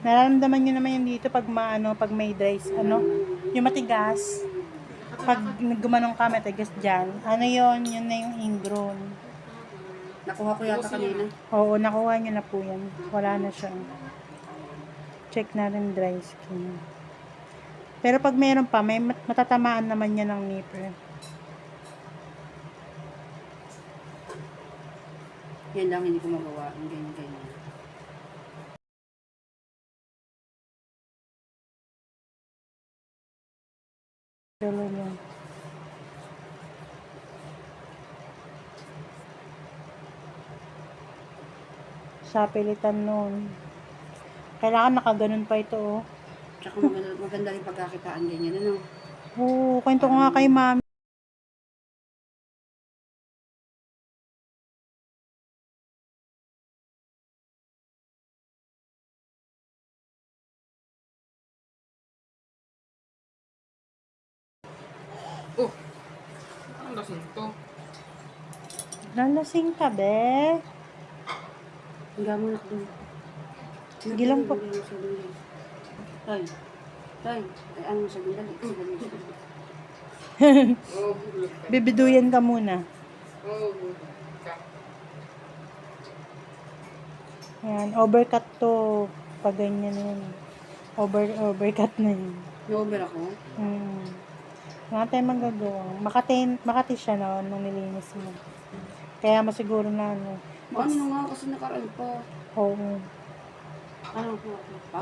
Nararamdaman nyo naman yun dito pag pag may dry, yung matigas. Pag gumanong ka, matigas dyan. Yun na yung ingrown. Nakuha ko yata kanina. Oo, nakuha nyo na po yan. Wala na siya. Check natin dry skin. Pero pag meron pa, may matatamaan naman yan ng nipper. Yan lang hindi ko magawa. Ang ganyan-ganyan. Tuloy nyo. Sa pilitan nun. Kailangan nakaganon pa ito, oh. Tsaka maganda rin pagkakitaan ganyan, ano? Oo, kwento ko nga kay mami. Oh, ang lasing to. Nalasing ka, be. Hanggang mo na doon. Sige lang po. Tay. Tay. Ay, ano sa dali? Oh, Bibiduyan ka muna. oh, Yan, overcut to. Pag ganyan yun. Overcut na yun. Na-over ako? Wala tayong magagawa. Makati siya no, nung nilinis mo. Kaya masiguro na ano. Ano nga kasi nakaraan pa. Oo. Ano pa?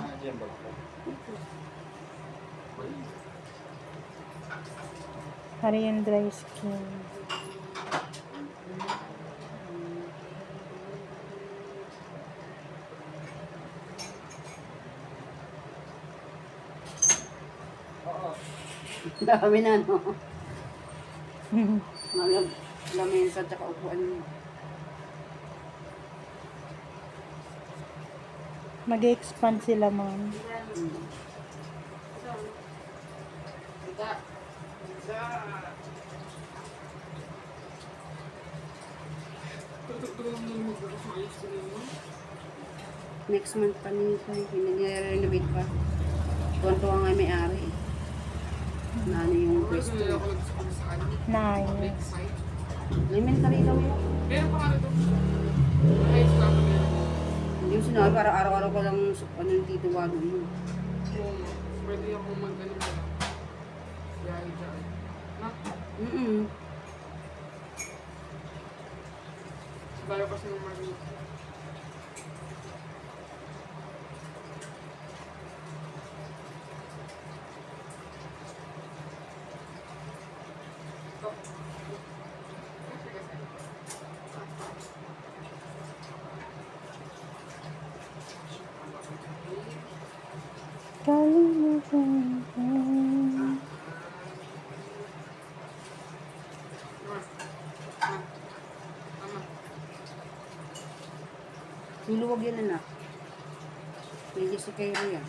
Hari yung dry skin. Dami na, no? Mga lamesa at saka upuan mo. Mag-expand sila, ma'am. Next month pa nito. Nag-renovate pa. Tuwan-tuwa nga may-ari. Na ano yung pwesto. Nice. Elementary daw yun. Meron pa nga ito. Ay, stop na. Hindi yung sinabi, para araw-araw ko lang ano yung tituwagan mo. Kung pwede akong mag-ano na lang. Biyahe dyan. Na? Bayo kasi ng Marino. Kalimutan ko. Luluwag yan, anak. Medyo si kayo yan.